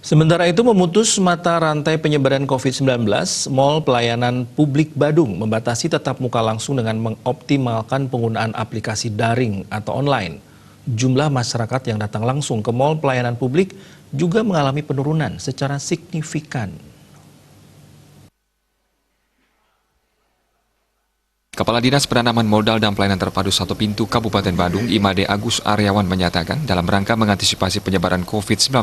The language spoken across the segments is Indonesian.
Sementara itu memutus mata rantai penyebaran COVID-19, Mall Pelayanan Publik Badung membatasi tatap muka langsung dengan mengoptimalkan penggunaan aplikasi daring atau online. Jumlah masyarakat yang datang langsung ke Mall Pelayanan Publik juga mengalami penurunan secara signifikan. Kepala Dinas Penanaman Modal dan Pelayanan Terpadu Satu Pintu Kabupaten Badung, Imade Agus Aryawan menyatakan dalam rangka mengantisipasi penyebaran COVID-19,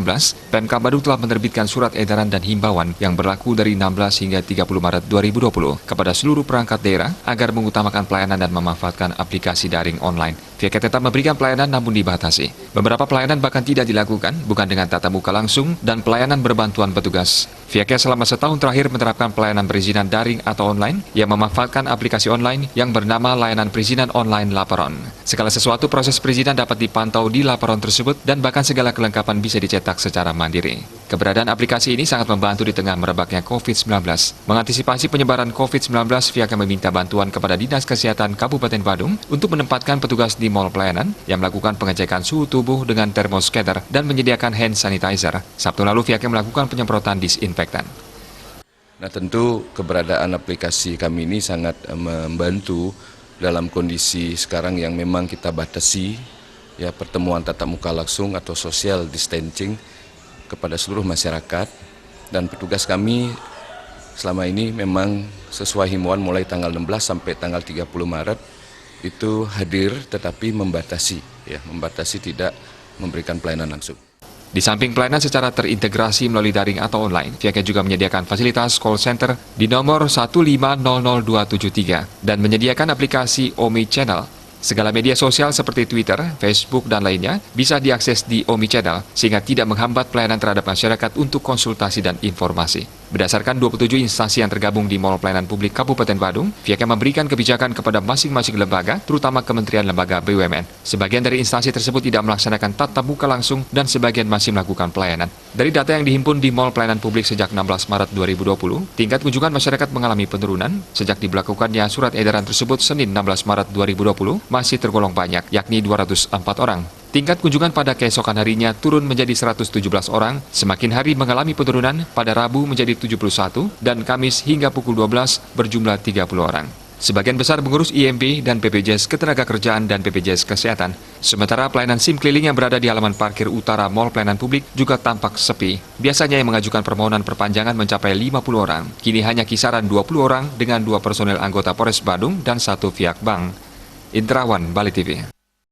Pemkab Badung telah menerbitkan surat edaran dan himbauan yang berlaku dari 16 hingga 30 Maret 2020 kepada seluruh perangkat daerah agar mengutamakan pelayanan dan memanfaatkan aplikasi daring online. Pihaknya tetap memberikan pelayanan namun dibatasi. Beberapa pelayanan bahkan tidak dilakukan, bukan dengan tatap muka langsung dan pelayanan berbantuan petugas. Pihaknya selama setahun terakhir menerapkan pelayanan perizinan daring atau online yang memanfaatkan aplikasi online yang bernama Layanan Perizinan Online Laporan. Segala sesuatu proses perizinan dapat dipantau di laporan tersebut dan bahkan segala kelengkapan bisa dicetak secara mandiri. Keberadaan aplikasi ini sangat membantu di tengah merebaknya COVID-19. Mengantisipasi penyebaran COVID-19, pihaknya meminta bantuan kepada Dinas Kesehatan Kabupaten Badung untuk menempatkan petugas di Mall Pelayanan yang melakukan pengecekan suhu tubuh dengan thermoscatter dan menyediakan hand sanitizer. Sabtu lalu pihaknya melakukan penyemprotan disinfektan. Nah, tentu keberadaan aplikasi kami ini sangat membantu dalam kondisi sekarang yang memang kita batasi ya pertemuan tatap muka langsung atau social distancing kepada seluruh masyarakat, dan petugas kami selama ini memang sesuai himbauan mulai tanggal 16 sampai tanggal 30 Maret itu hadir tetapi membatasi tidak memberikan pelayanan langsung. Di samping pelayanan secara terintegrasi melalui daring atau online, pihaknya juga menyediakan fasilitas call center di nomor 1500273 dan menyediakan aplikasi Omi Channel. Segala media sosial seperti Twitter, Facebook, dan lainnya bisa diakses di Omi Channel sehingga tidak menghambat pelayanan terhadap masyarakat untuk konsultasi dan informasi. Berdasarkan 27 instansi yang tergabung di Mall Pelayanan Publik Kabupaten Badung, pihaknya memberikan kebijakan kepada masing-masing lembaga, terutama Kementerian Lembaga BUMN. Sebagian dari instansi tersebut tidak melaksanakan tatap muka langsung dan sebagian masih melakukan pelayanan. Dari data yang dihimpun di Mall Pelayanan Publik sejak 16 Maret 2020, tingkat kunjungan masyarakat mengalami penurunan. Sejak diberlakukannya surat edaran tersebut Senin 16 Maret 2020 masih tergolong banyak, yakni 204 orang. Tingkat kunjungan pada keesokan harinya turun menjadi 117 orang, semakin hari mengalami penurunan, pada Rabu menjadi 71, dan Kamis hingga pukul 12 berjumlah 30 orang. Sebagian besar pengurus IMB dan BPJS Ketenagakerjaan dan BPJS Kesehatan. Sementara pelayanan SIM keliling yang berada di halaman parkir utara Mall Pelayanan Publik juga tampak sepi. Biasanya yang mengajukan permohonan perpanjangan mencapai 50 orang. Kini hanya kisaran 20 orang dengan 2 personel anggota Polres Badung dan 1 pihak bank. Indrawan, Bali TV.